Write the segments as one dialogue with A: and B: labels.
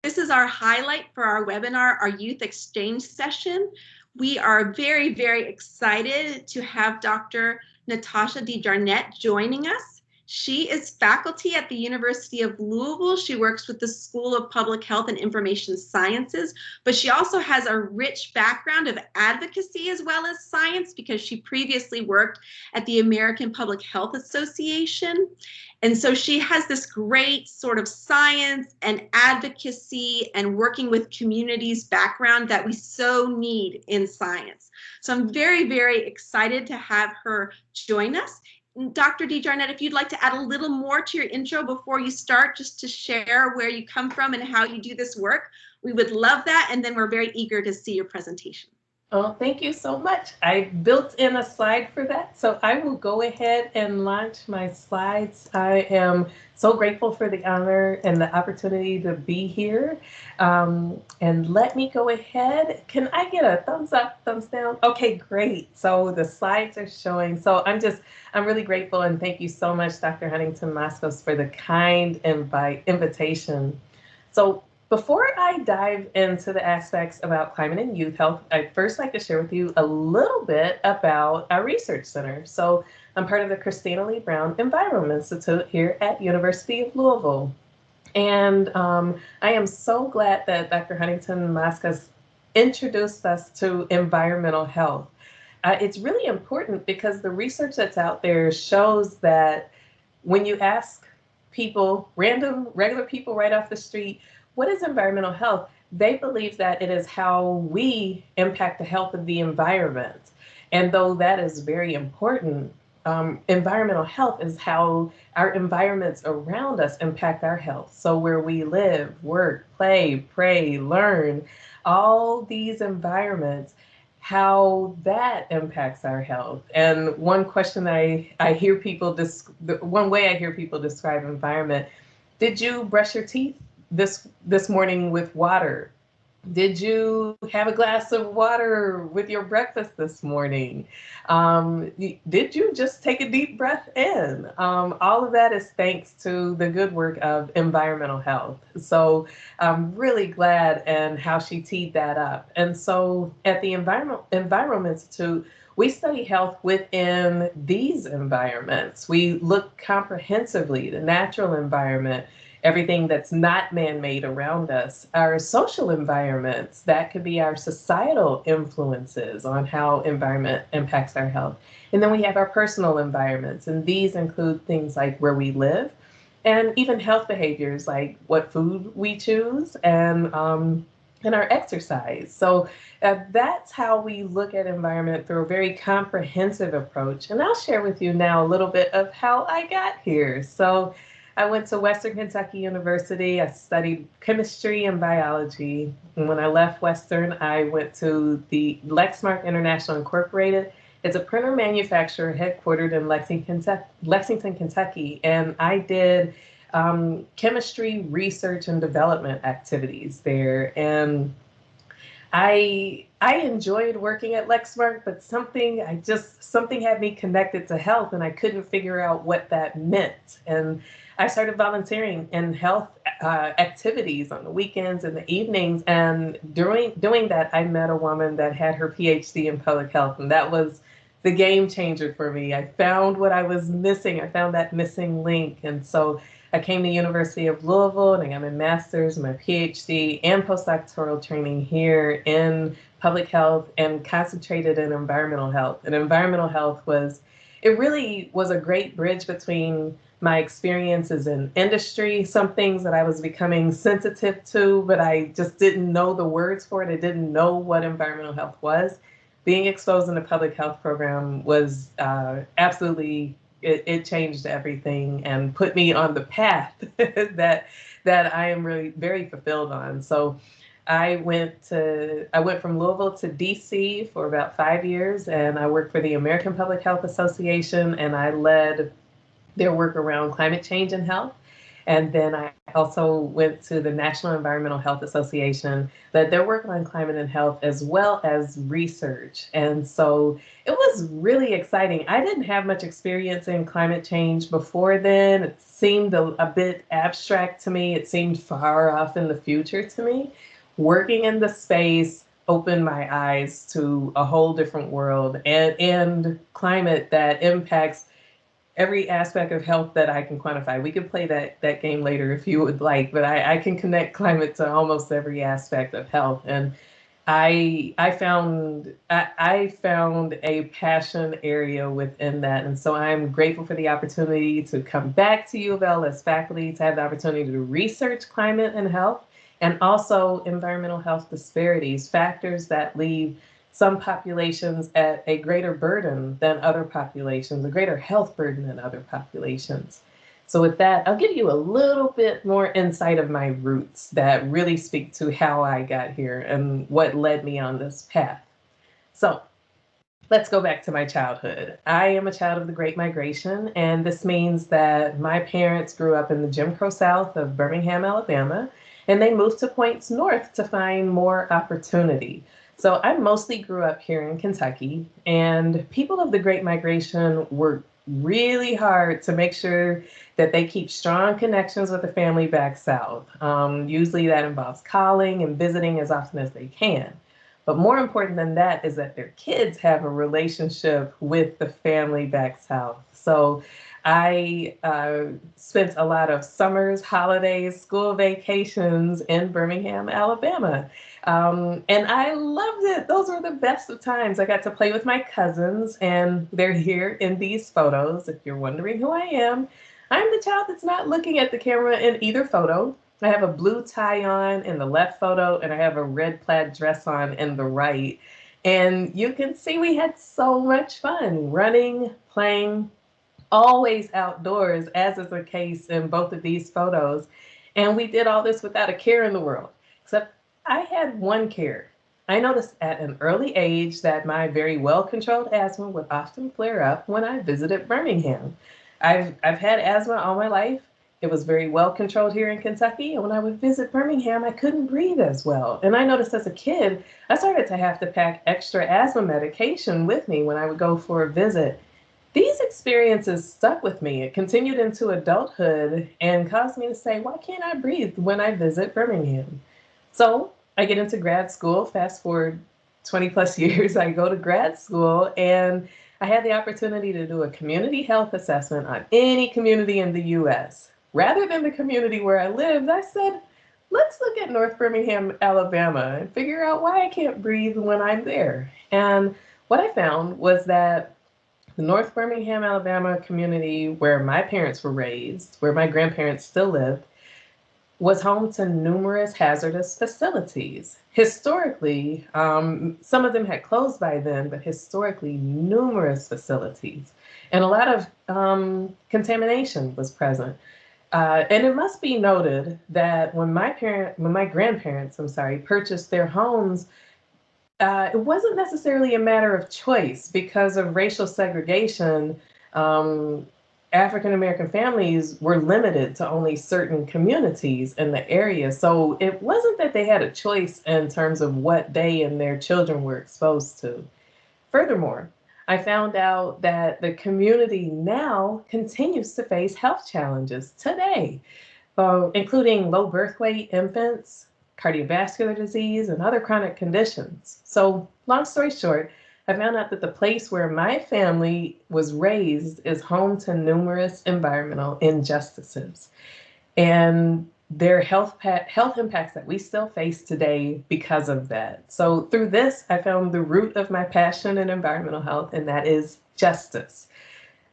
A: This is our highlight for our webinar, our youth exchange session. We are very, very excited to have Dr. Natasha DeJarnett joining us. She is faculty at the University of Louisville. She works with the School of Public Health and Information Sciences, but she also has a rich background of advocacy as well as science because she previously worked at the American Public Health Association. And so she has this great sort of science and advocacy and working with communities background that we so need in science. So I'm very, very excited to have her join us. Dr. DeJarnett, if you'd like to add a little more to your intro before you start, just to share where you come from and how you do this work, we would love that. And then we're very eager to see your presentation.
B: Oh, thank you so much. I built in a slide for that, so I will go ahead and launch my slides. I am so grateful for the honor and the opportunity to be here. And let me go ahead. Can I get a thumbs up, thumbs down? Okay, great. So the slides are showing. So I'm really grateful, and thank you so much, Dr. Huntington-Mascos, for the kind invitation. So before I dive into the aspects about climate and youth health, I'd first like to share with you a little bit about our research center. So I'm part of the Christina Lee Brown Envirome Institute here at University of Louisville. And I am so glad that Dr. Huntington-Mascos introduced us to environmental health. It's really important because the research that's out there shows that when you ask people, random, regular people right off the street, what is environmental health? They believe that it is how we impact the health of the environment. And though that is very important, environmental health is how our environments around us impact our health. So where we live, work, play, pray, learn, all these environments, how that impacts our health. And one question I hear people, one way I hear people describe environment, did you brush your teeth this morning with water? Did you have a glass of water with your breakfast this morning? Did you just take a deep breath in? All of that is thanks to the good work of environmental health. So I'm really glad and how she teed that up. And so at the Envirome Institute, we study health within these environments. We look comprehensively, the natural environment, everything that's not man-made around us, our social environments, that could be our societal influences on how environment impacts our health. And then we have our personal environments, and these include things like where we live, and even health behaviors like what food we choose and our exercise. So that's how we look at environment through a very comprehensive approach. And I'll share with you now a little bit of how I got here. So I went to Western Kentucky University. I studied chemistry and biology. And when I left Western, I went to the Lexmark International Incorporated. It's a printer manufacturer headquartered in Lexington, Kentucky. And I did chemistry research and development activities there. And I enjoyed working at Lexmark, but something had me connected to health, and I couldn't figure out what that meant. And I started volunteering in health activities on the weekends and the evenings. And doing that, I met a woman that had her PhD in public health, and that was the game changer for me. I found what I was missing. I found that missing link. And so I came to University of Louisville, and I got my master's, my PhD, and postdoctoral training here in public health and concentrated in environmental health. And environmental health really was a great bridge between my experiences in industry, some things that I was becoming sensitive to, but I just didn't know the words for it. I didn't know what environmental health was. Being exposed in a public health program was absolutely, it changed everything and put me on the path that I am really very fulfilled on. So I went from Louisville to DC for about 5 years, and I worked for the American Public Health Association, and I led their work around climate change and health. And then I also went to the National Environmental Health Association, led their work on climate and health as well as research. And so it was really exciting. I didn't have much experience in climate change before then. It seemed a bit abstract to me. It seemed far off in the future to me. Working in the space opened my eyes to a whole different world and climate that impacts every aspect of health that I can quantify. We can play that game later if you would like, but I can connect climate to almost every aspect of health. And I found a passion area within that. And so I'm grateful for the opportunity to come back to U of L as faculty, to have the opportunity to research climate and health, and also environmental health disparities, factors that leave some populations at a greater burden than other populations, a greater health burden than other populations. So with that, I'll give you a little bit more insight of my roots that really speak to how I got here and what led me on this path. So let's go back to my childhood. I am a child of the Great Migration, and this means that my parents grew up in the Jim Crow South of Birmingham, Alabama, and they moved to points north to find more opportunity. So I mostly grew up here in Kentucky, and people of the Great Migration worked really hard to make sure that they keep strong connections with the family back south. Usually that involves calling and visiting as often as they can. But more important than that is that their kids have a relationship with the family back south. So I spent a lot of summers, holidays, school vacations in Birmingham, Alabama. And I loved it. Those were the best of times. I got to play with my cousins, and they're here in these photos. If you're wondering who I am, I'm the child that's not looking at the camera in either photo. I have a blue tie on in the left photo, and I have a red plaid dress on in the right. And you can see we had so much fun running, playing, always outdoors, as is the case in both of these photos. And we did all this without a care in the world, except I had one care. I noticed at an early age that my very well-controlled asthma would often flare up when I visited Birmingham. I've had asthma all my life. It was very well controlled here in Kentucky. And when I would visit Birmingham, I couldn't breathe as well. And I noticed as a kid, I started to have to pack extra asthma medication with me when I would go for a visit. These experiences stuck with me. It continued into adulthood and caused me to say, why can't I breathe when I visit Birmingham? So I get into grad school, fast forward 20 plus years, I go to grad school, and I had the opportunity to do a community health assessment on any community in the US. Rather than the community where I lived, I said, let's look at North Birmingham, Alabama, and figure out why I can't breathe when I'm there. And what I found was that the North Birmingham, Alabama community where my parents were raised, where my grandparents still lived, was home to numerous hazardous facilities. Historically, some of them had closed by then, but historically, numerous facilities. And a lot of contamination was present. And it must be noted that when my grandparents, purchased their homes, it wasn't necessarily a matter of choice because of racial segregation. African American families were limited to only certain communities in the area. So it wasn't that they had a choice in terms of what they and their children were exposed to. Furthermore, I found out that the community now continues to face health challenges today, including low birth weight infants, cardiovascular disease, and other chronic conditions. So long story short, I found out that the place where my family was raised is home to numerous environmental injustices. And there are health impacts that we still face today because of that. So through this, I found the root of my passion in environmental health, and that is justice.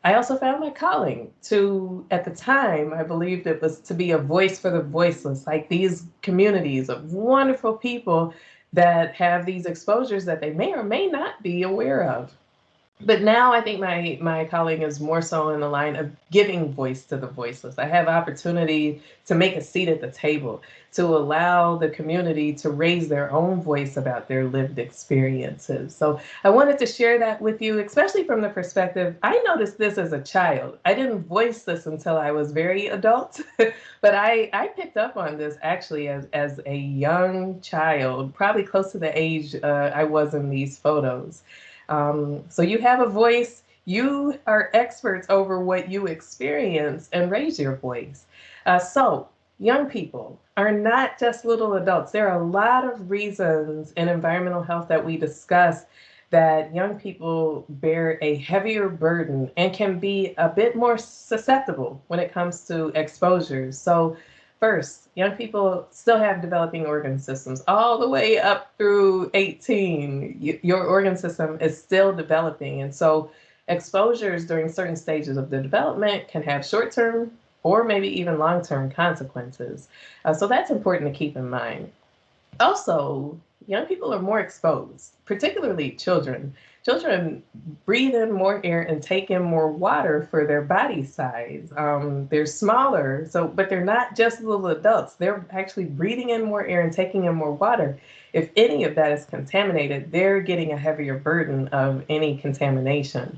B: I also found my calling to, at the time, I believed it was to be a voice for the voiceless, like these communities of wonderful people that have these exposures that they may or may not be aware of. But now I think my calling is more so in the line of giving voice to the voiceless. I have opportunity to make a seat at the table, to allow the community to raise their own voice about their lived experiences. So I wanted to share that with you, especially from the perspective, I noticed this as a child. I didn't voice this until I was very adult, but I picked up on this actually as a young child, probably close to the age I was in these photos. So you have a voice, you are experts over what you experience, and raise your voice. So young people are not just little adults. There are a lot of reasons in environmental health that we discuss that young people bear a heavier burden and can be a bit more susceptible when it comes to exposures. So first, young people still have developing organ systems all the way up through 18. Your organ system is still developing. And so exposures during certain stages of the development can have short-term or maybe even long-term consequences. So that's important to keep in mind. Also, young people are more exposed, particularly children. Children breathe in more air and take in more water for their body size. They're smaller, but they're not just little adults. They're actually breathing in more air and taking in more water. If any of that is contaminated, they're getting a heavier burden of any contamination.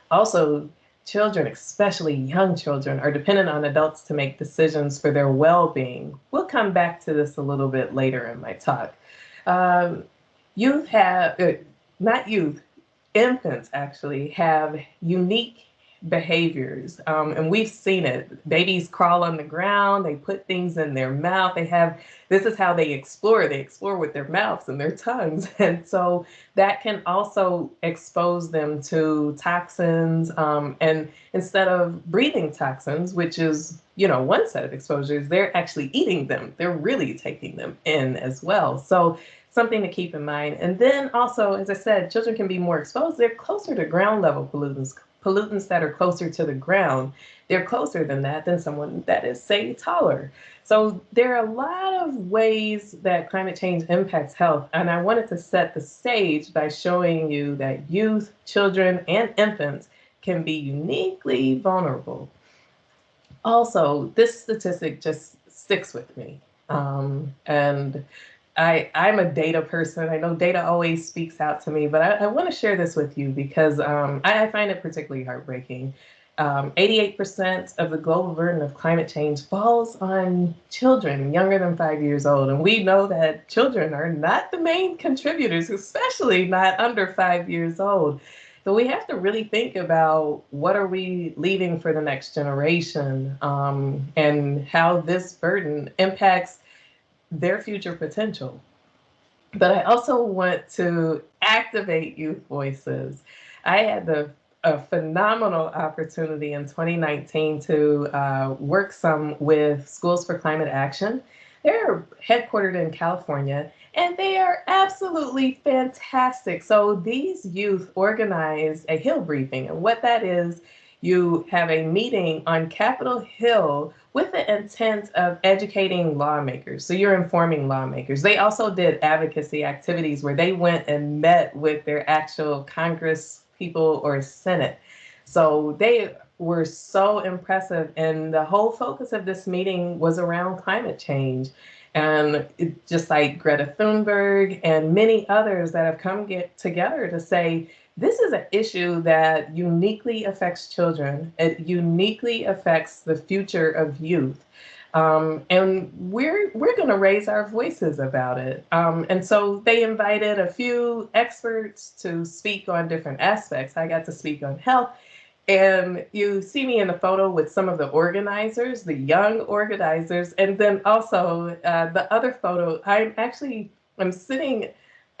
B: Also, children, especially young children, are dependent on adults to make decisions for their well-being. We'll come back to this a little bit later in my talk. Um, youth have, not youth, infants actually have unique behaviors, and we've seen it. Babies crawl on the ground, they put things in their mouth, this is how they explore. They explore with their mouths and their tongues. And so that can also expose them to toxins. And instead of breathing toxins, which is, one set of exposures, they're actually eating them. They're really taking them in as well. So something to keep in mind. And then also, as I said, children can be more exposed. They're closer to ground level pollutants that are closer to the ground. They're closer than that than someone that is, say, taller. So there are a lot of ways that climate change impacts health. And I wanted to set the stage by showing you that youth, children, and infants can be uniquely vulnerable. Also, this statistic just sticks with me. And I'm a data person. I know data always speaks out to me, but I want to share this with you because I find it particularly heartbreaking. 88% of the global burden of climate change falls on children younger than 5 years old. And we know that children are not the main contributors, especially not under 5 years old. So we have to really think about what are we leaving for the next generation, and how this burden impacts their future potential. But I also want to activate youth voices. I had a phenomenal opportunity in 2019 to work some with Schools for Climate Action. They're headquartered in California, and they are absolutely fantastic. So these youth organize a Hill briefing, and what that is, you have a meeting on Capitol Hill with the intent of educating lawmakers. So you're informing lawmakers. They also did advocacy activities where they went and met with their actual Congress people or Senate. So they were so impressive. And the whole focus of this meeting was around climate change. And just like Greta Thunberg and many others that have come together to say, this is an issue that uniquely affects children. It uniquely affects the future of youth. And we're going to raise our voices about it. And so they invited a few experts to speak on different aspects. I got to speak on health. And you see me in the photo with some of the organizers, the young organizers, and then also the other photo, I'm sitting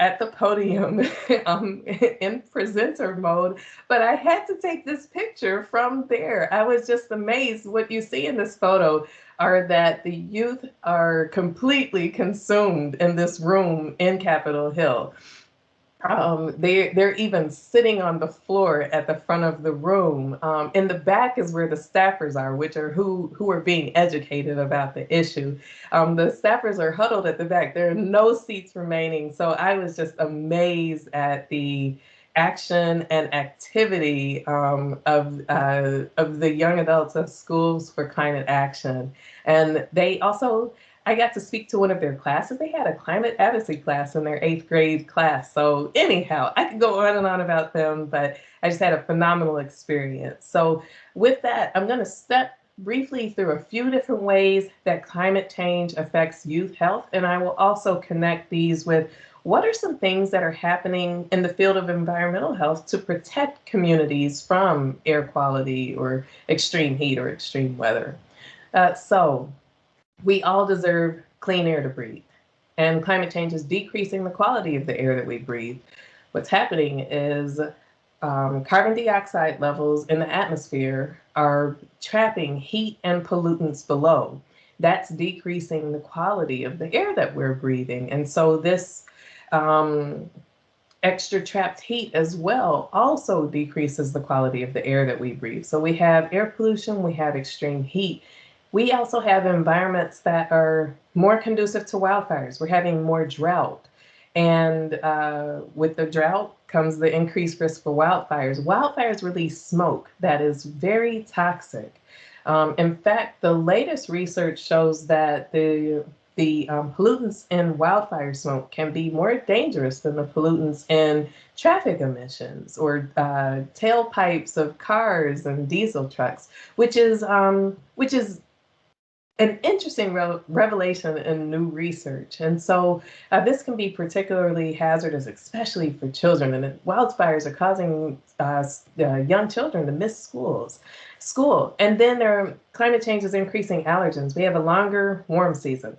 B: at the podium in presenter mode, but I had to take this picture from there. I was just amazed. What you see in this photo are that the youth are completely consumed in this room in Capitol Hill. They're even sitting on the floor at the front of the room. In the back is where the staffers are, which are who are being educated about the issue. The staffers are huddled at the back. There are no seats remaining. So I was just amazed at the action and activity of the young adults of Schools for Climate Action. And they also, I got to speak to one of their classes. They had a climate advocacy class in their 8th grade class. So anyhow, I could go on and on about them, but I just had a phenomenal experience. So with that, I'm going to step briefly through a few different ways that climate change affects youth health, and I will also connect these with what are some things that are happening in the field of environmental health to protect communities from air quality or extreme heat or extreme weather. So we all deserve clean air to breathe, and climate change is decreasing the quality of the air that we breathe. What's happening is carbon dioxide levels in the atmosphere are trapping heat and pollutants below. That's decreasing the quality of the air that we're breathing. And so this extra trapped heat as well also decreases the quality of the air that we breathe. So we have air pollution, we have extreme heat. We also have environments that are more conducive to wildfires. We're having more drought. And with the drought comes the increased risk for wildfires. Wildfires release smoke that is very toxic. In fact, the latest research shows that the pollutants in wildfire smoke can be more dangerous than the pollutants in traffic emissions or tailpipes of cars and diesel trucks, which is an interesting revelation in new research. And so this can be particularly hazardous, especially for children. And wildfires are causing young children to miss school. And then climate change is increasing allergens. We have a longer warm season.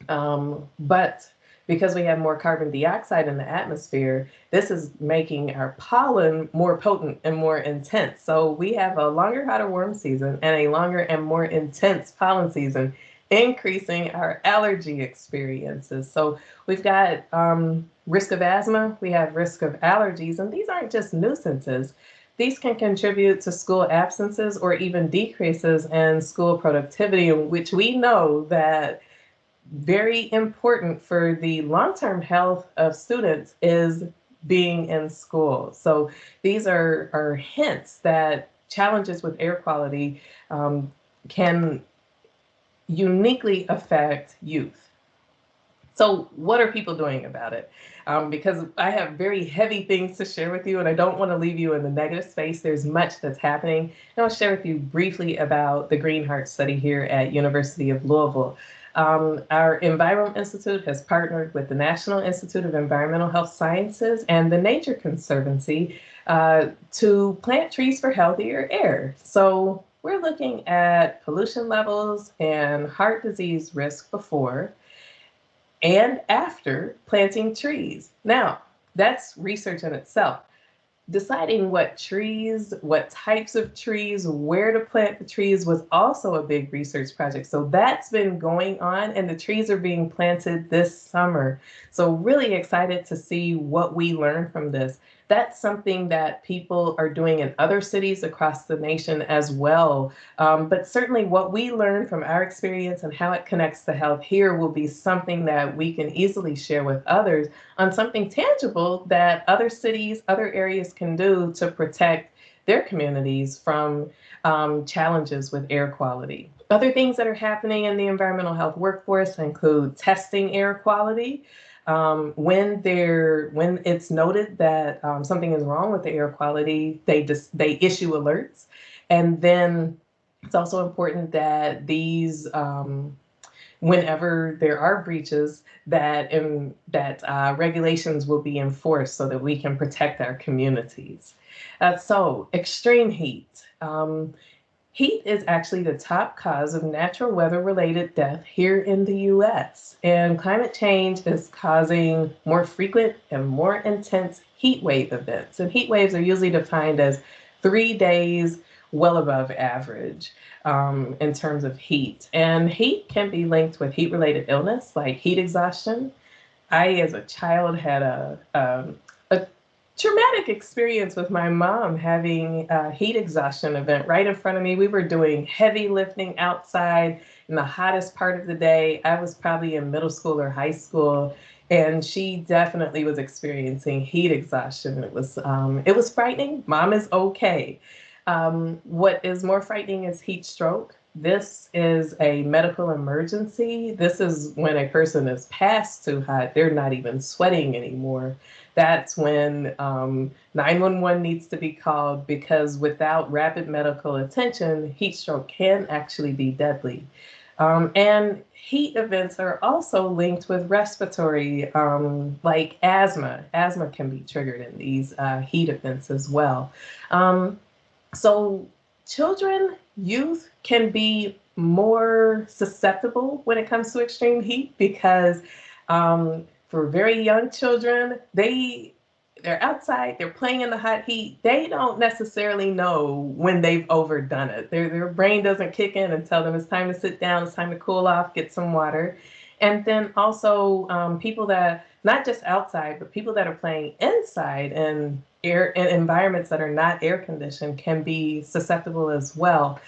B: But because we have more carbon dioxide in the atmosphere, this is making our pollen more potent and more intense. So we have a longer, hotter, warm season and a longer and more intense pollen season, increasing our allergy experiences. So we've got risk of asthma, we have risk of allergies, and these aren't just nuisances. These can contribute to school absences or even decreases in school productivity, which we know that very important for the long-term health of students is being in school. So these are hints that challenges with air quality can uniquely affect youth. So what are people doing about it? Because I have very heavy things to share with you and I don't want to leave you in the negative space. There's much that's happening. And I'll share with you briefly about the Green Heart study here at University of Louisville. Our Envirome Institute has partnered with the National Institute of Environmental Health Sciences and the Nature Conservancy to plant trees for healthier air. So we're looking at pollution levels and heart disease risk before and after planting trees. Now, that's research in itself. Deciding what trees, what types of trees, where to plant the trees was also a big research project. So that's been going on and the trees are being planted this summer. So really excited to see what we learn from this. That's something that people are doing in other cities across the nation as well. But certainly what we learn from our experience and how it connects to health here will be something that we can easily share with others on something tangible that other cities, other areas can do to protect their communities from challenges with air quality. Other things that are happening in the environmental health workforce include testing air quality. When it's noted that something is wrong with the air quality, they issue alerts. And then it's also important that these, whenever there are breaches, that regulations will be enforced so that we can protect our communities. So extreme heat. Heat is actually the top cause of natural weather-related death here in the US, and climate change is causing more frequent and more intense heat wave events. And heat waves are usually defined as 3 days well above average in terms of heat. And heat can be linked with heat-related illness like heat exhaustion. I, as a child, had a traumatic experience with my mom having a heat exhaustion event right in front of me. We were doing heavy lifting outside. in the hottest part of the day. I was probably in middle school or high school, and she definitely was experiencing heat exhaustion. It was frightening. Mom is okay. What is more frightening is heat stroke. This is a medical emergency. This is when a person is past too hot. They're not even sweating anymore. That's when 911 needs to be called, because without rapid medical attention, heat stroke can actually be deadly. And heat events are also linked with respiratory, like asthma. Asthma can be triggered in these heat events as well. So children, youth can be more susceptible when it comes to extreme heat, because for very young children, they're outside, they're playing in the hot heat. They don't necessarily know when they've overdone it. Their brain doesn't kick in and tell them it's time to sit down, it's time to cool off, get some water. And then also people that, not just outside, but people that are playing inside and in environments that are not air conditioned can be susceptible as well.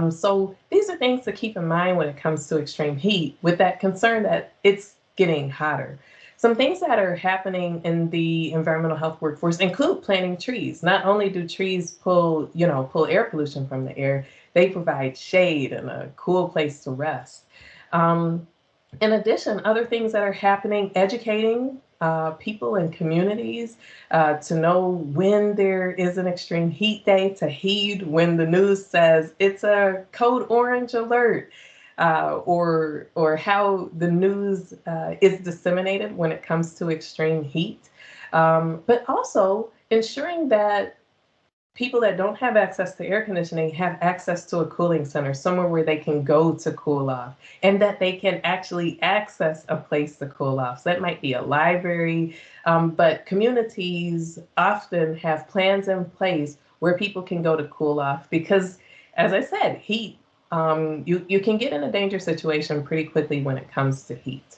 B: So these are things to keep in mind when it comes to extreme heat, with that concern that it's getting hotter. Some things that are happening in the environmental health workforce include planting trees. Not only do trees pull air pollution from the air, they provide shade and a cool place to rest. In addition, other things that are happening, educating people and communities to know when there is an extreme heat day, to heed when the news says it's a code orange alert, or how the news is disseminated when it comes to extreme heat. But also ensuring that people that don't have access to air conditioning have access to a cooling center, somewhere where they can go to cool off, and that they can actually access a place to cool off. So that might be a library, but communities often have plans in place where people can go to cool off, because, as I said, heat, you can get in a dangerous situation pretty quickly when it comes to heat.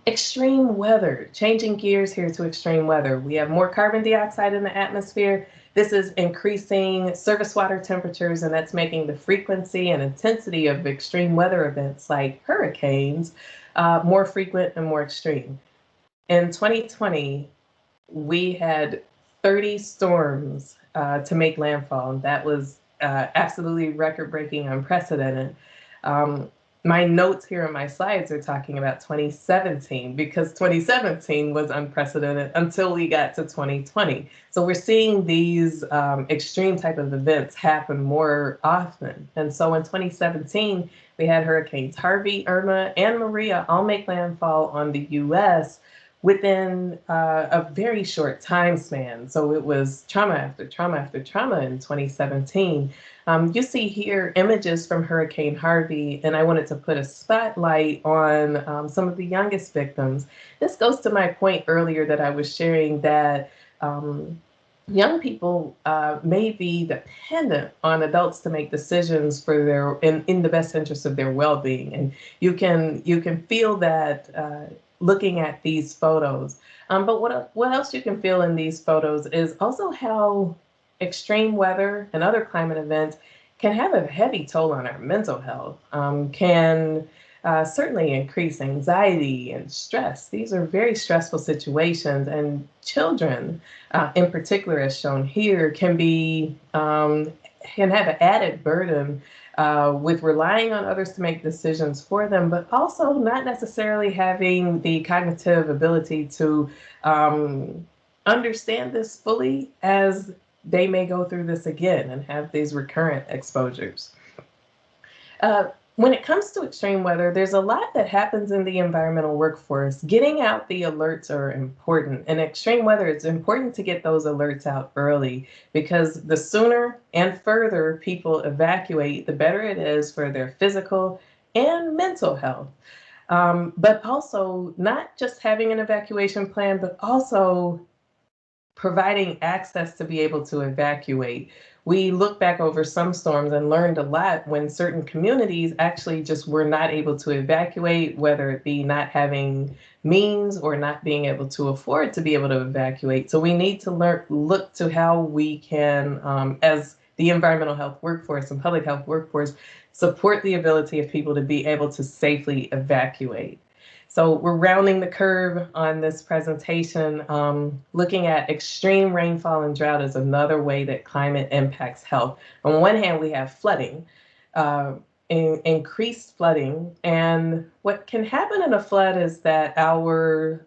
B: Extreme weather, changing gears here to extreme weather. We have more carbon dioxide in the atmosphere. This is increasing surface water temperatures, and that's making the frequency and intensity of extreme weather events like hurricanes more frequent and more extreme. In 2020, we had 30 storms to make landfall, and that was absolutely record-breaking, unprecedented. My notes here in my slides are talking about 2017, because 2017 was unprecedented until we got to 2020. So we're seeing these extreme type of events happen more often. And so in 2017, we had hurricanes Harvey, Irma, and Maria all make landfall on the US within a very short time span. So it was trauma after trauma after trauma in 2017. You see here images from Hurricane Harvey, and I wanted to put a spotlight on some of the youngest victims. This goes to my point earlier that I was sharing, that young people may be dependent on adults to make decisions for in the best interest of their well-being. And you can feel that looking at these photos. But what else you can feel in these photos is also how extreme weather and other climate events can have a heavy toll on our mental health, can certainly increase anxiety and stress. These are very stressful situations, and children in particular, as shown here, can have an added burden with relying on others to make decisions for them, but also not necessarily having the cognitive ability to understand this fully, as they may go through this again and have these recurrent exposures. When it comes to extreme weather, there's a lot that happens in the environmental workforce. Getting out the alerts are important. In extreme weather, it's important to get those alerts out early, because the sooner and further people evacuate, the better it is for their physical and mental health. But also not just having an evacuation plan, but also providing access to be able to evacuate. We look back over some storms and learned a lot when certain communities actually just were not able to evacuate, whether it be not having means or not being able to afford to be able to evacuate. So we need to look to how we can, as the environmental health workforce and public health workforce, support the ability of people to be able to safely evacuate. So we're rounding the curve on this presentation. Looking at extreme rainfall and drought is another way that climate impacts health. On one hand, we have flooding, increased flooding. And what can happen in a flood is that our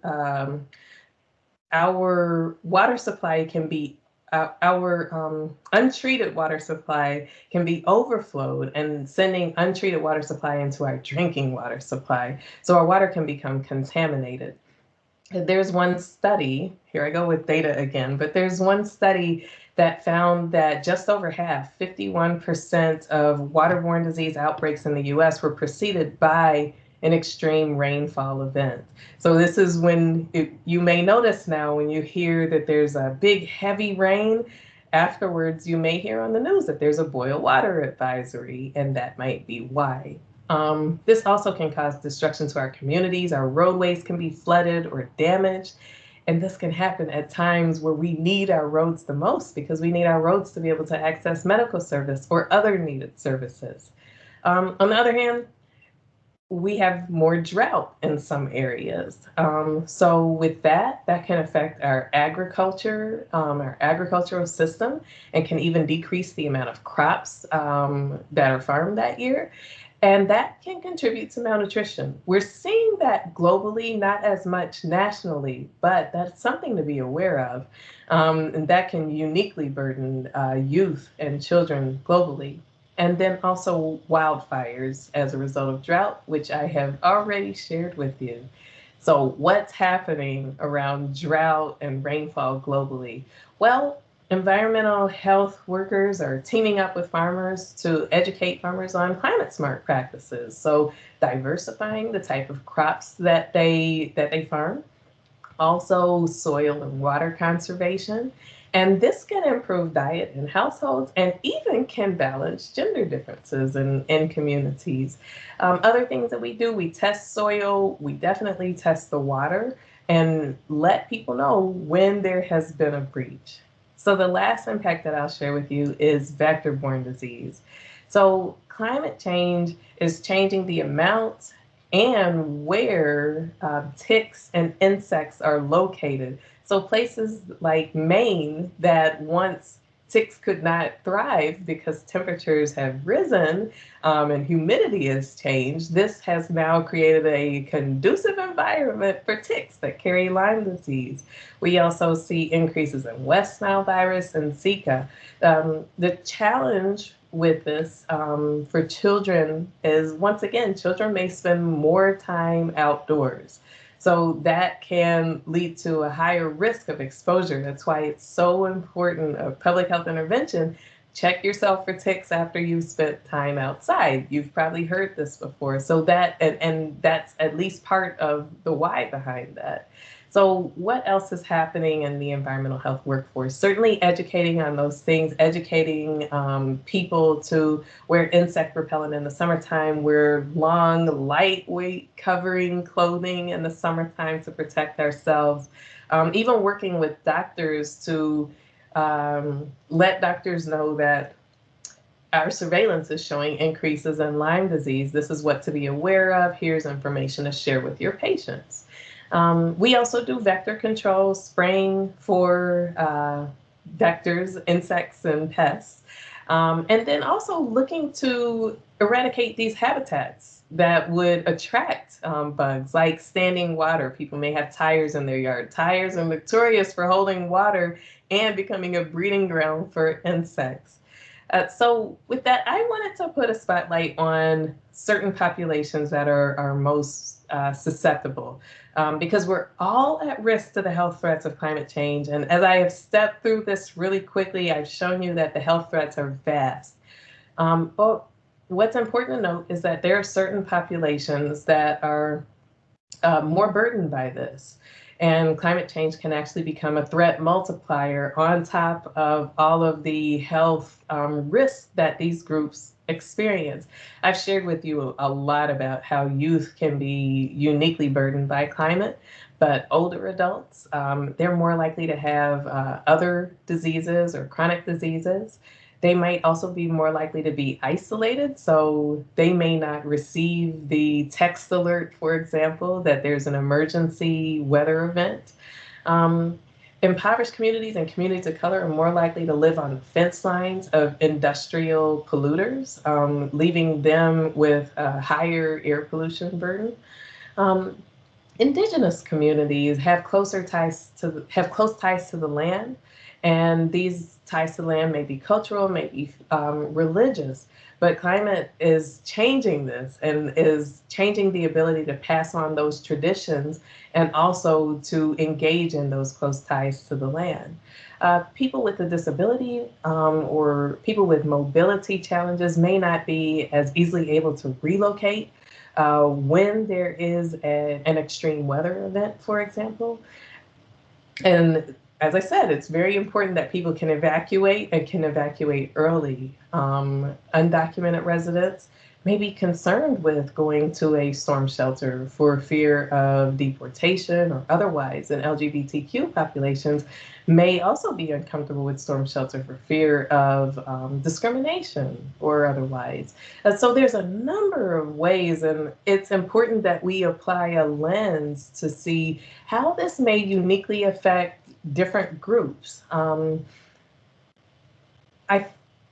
B: water supply can be our untreated water supply can be overflowed and sending untreated water supply into our drinking water supply. So our water can become contaminated. There's one study, here I go with data again, but there's one study that found that just over half, 51% of waterborne disease outbreaks in the US were preceded by an extreme rainfall event. So this is when you may notice now when you hear that there's a big heavy rain, afterwards you may hear on the news that there's a boil water advisory, and that might be why. This also can cause destruction to our communities. Our roadways can be flooded or damaged. And this can happen at times where we need our roads the most because we need our roads to be able to access medical service or other needed services. On the other hand, we have more drought in some areas. So with that can affect our agricultural system, and can even decrease the amount of crops that are farmed that year. And that can contribute to malnutrition. We're seeing that globally, not as much nationally, but that's something to be aware of. And that can uniquely burden youth and children globally. And then also wildfires as a result of drought, which I have already shared with you. So what's happening around drought and rainfall globally? Well, environmental health workers are teaming up with farmers to educate farmers on climate smart practices. So diversifying the type of crops that they farm, also soil and water conservation. And this can improve diet in households and even can balance gender differences in communities. Other things that we do, we test soil, we definitely test the water, and let people know when there has been a breach. So the last impact that I'll share with you is vector-borne disease. So climate change is changing the amount and where ticks and insects are located. So places like Maine that once ticks could not thrive because temperatures have risen and humidity has changed, this has now created a conducive environment for ticks that carry Lyme disease. We also see increases in West Nile virus and Zika. The challenge with this for children is, once again, children may spend more time outdoors. So that can lead to a higher risk of exposure. That's why it's so important of public health intervention. Check yourself for ticks after you've spent time outside. You've probably heard this before. So that, and that's at least part of the why behind that. So what else is happening in the environmental health workforce? Certainly educating on those things, educating people to wear insect repellent in the summertime, wear long, lightweight covering clothing in the summertime to protect ourselves. Even working with doctors to let doctors know that our surveillance is showing increases in Lyme disease. This is what to be aware of. Here's information to share with your patients. We also do vector control, spraying for vectors, insects, and pests. And then also looking to eradicate these habitats that would attract bugs, like standing water. People may have tires in their yard. Tires are notorious for holding water and becoming a breeding ground for insects. So with that, I wanted to put a spotlight on certain populations that are most susceptible, because we're all at risk to the health threats of climate change. And as I have stepped through this really quickly, I've shown you that the health threats are vast. But what's important to note is that there are certain populations that are more burdened by this. And climate change can actually become a threat multiplier on top of all of the health risks that these groups experience. I've shared with you a lot about how youth can be uniquely burdened by climate, but older adults, they're more likely to have other diseases or chronic diseases. They might also be more likely to be isolated, so they may not receive the text alert, for example, that there's an emergency weather event. Um, Impoverished communities and communities of color are more likely to live on fence lines of industrial polluters, leaving them with a higher air pollution burden. Um, Indigenous communities have close ties to the land, and these ties to the land may be cultural, may be religious. But climate is changing this and is changing the ability to pass on those traditions and also to engage in those close ties to the land. People with a disability or people with mobility challenges may not be as easily able to relocate when there is an extreme weather event, for example. And as I said, it's very important that people can evacuate and can evacuate early. Undocumented residents may be concerned with going to a storm shelter for fear of deportation or otherwise, and LGBTQ populations may also be uncomfortable with storm shelter for fear of discrimination or otherwise. So there's a number of ways, and it's important that we apply a lens to see how this may uniquely affect different groups.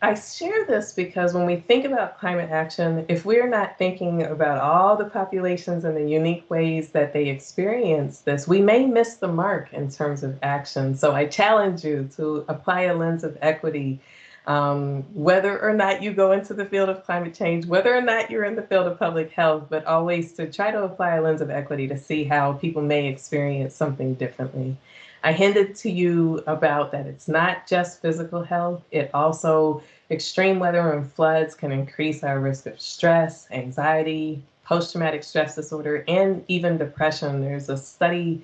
B: I share this because when we think about climate action, if we're not thinking about all the populations and the unique ways that they experience this, we may miss the mark in terms of action. So I challenge you to apply a lens of equity, whether or not you go into the field of climate change, whether or not you're in the field of public health, but always to try to apply a lens of equity to see how people may experience something differently. I hinted to you about that it's not just physical health, it also extreme weather and floods can increase our risk of stress, anxiety, post-traumatic stress disorder, and even depression. There's a study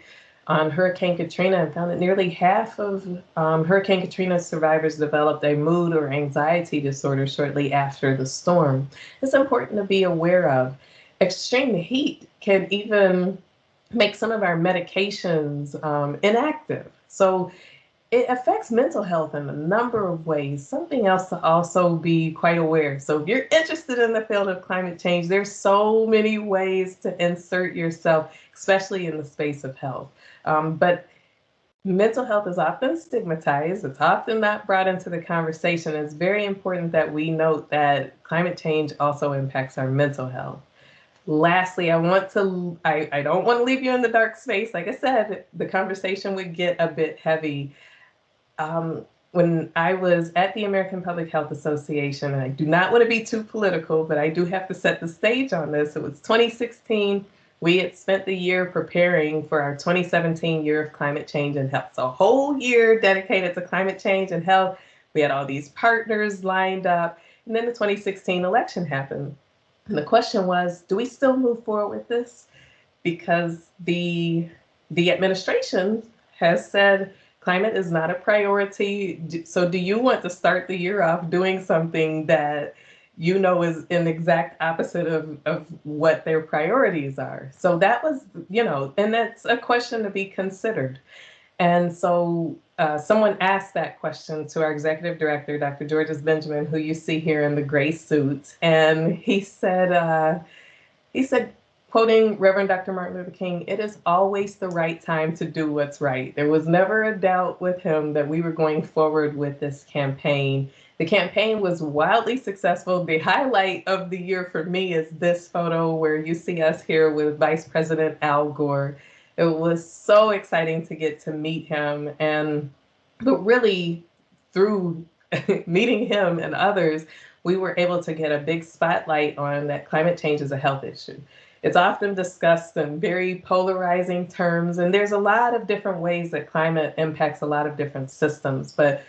B: on Hurricane Katrina and found that nearly half of Hurricane Katrina survivors developed a mood or anxiety disorder shortly after the storm. It's important to be aware of. Extreme heat can even make some of our medications inactive. So it affects mental health in a number of ways. Something else to also be quite aware. So if you're interested in the field of climate change, there's so many ways to insert yourself, especially in the space of health. But mental health is often stigmatized. It's often not brought into the conversation. It's very important that we note that climate change also impacts our mental health. Lastly, I don't want to leave you in the dark space. Like I said, the conversation would get a bit heavy. When I was at the American Public Health Association, and I do not want to be too political, but I do have to set the stage on this. It was 2016. We had spent the year preparing for our 2017 year of climate change and health. So a whole year dedicated to climate change and health. We had all these partners lined up. And then the 2016 election happened. And the question was, do we still move forward with this? Because the administration has said climate is not a priority. So do you want to start the year off doing something that you know is an exact opposite of what their priorities are? So that was, and that's a question to be considered. And so someone asked that question to our executive director, Dr. Georges Benjamin, who you see here in the gray suit. And he said, quoting Reverend Dr. Martin Luther King, "It is always the right time to do what's right." There was never a doubt with him that we were going forward with this campaign. The campaign was wildly successful. The highlight of the year for me is this photo where you see us here with Vice President Al Gore. It was so exciting to get to meet him, but really through meeting him and others, we were able to get a big spotlight on that climate change is a health issue. It's often discussed in very polarizing terms, and there's a lot of different ways that climate impacts a lot of different systems, but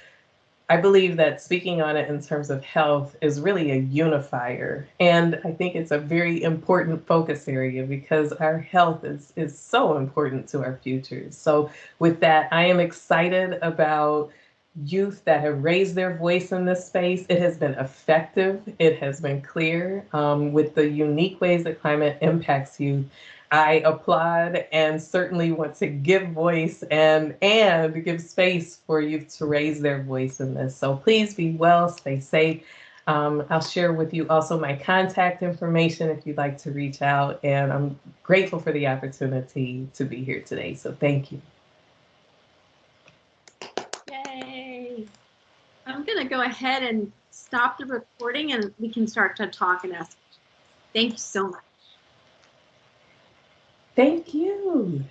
B: I believe that speaking on it in terms of health is really a unifier. And I think it's a very important focus area because our health is so important to our futures. So with that, I am excited about youth that have raised their voice in this space. It has been effective. It has been clear with the unique ways that climate impacts youth. I applaud and certainly want to give voice and give space for youth to raise their voice in this. So please be well, stay safe. I'll share with you also my contact information if you'd like to reach out. And I'm grateful for the opportunity to be here today. So thank you.
A: Yay. I'm going to go ahead and stop the recording and we can start to talk and ask. Thank you so much.
B: Thank you.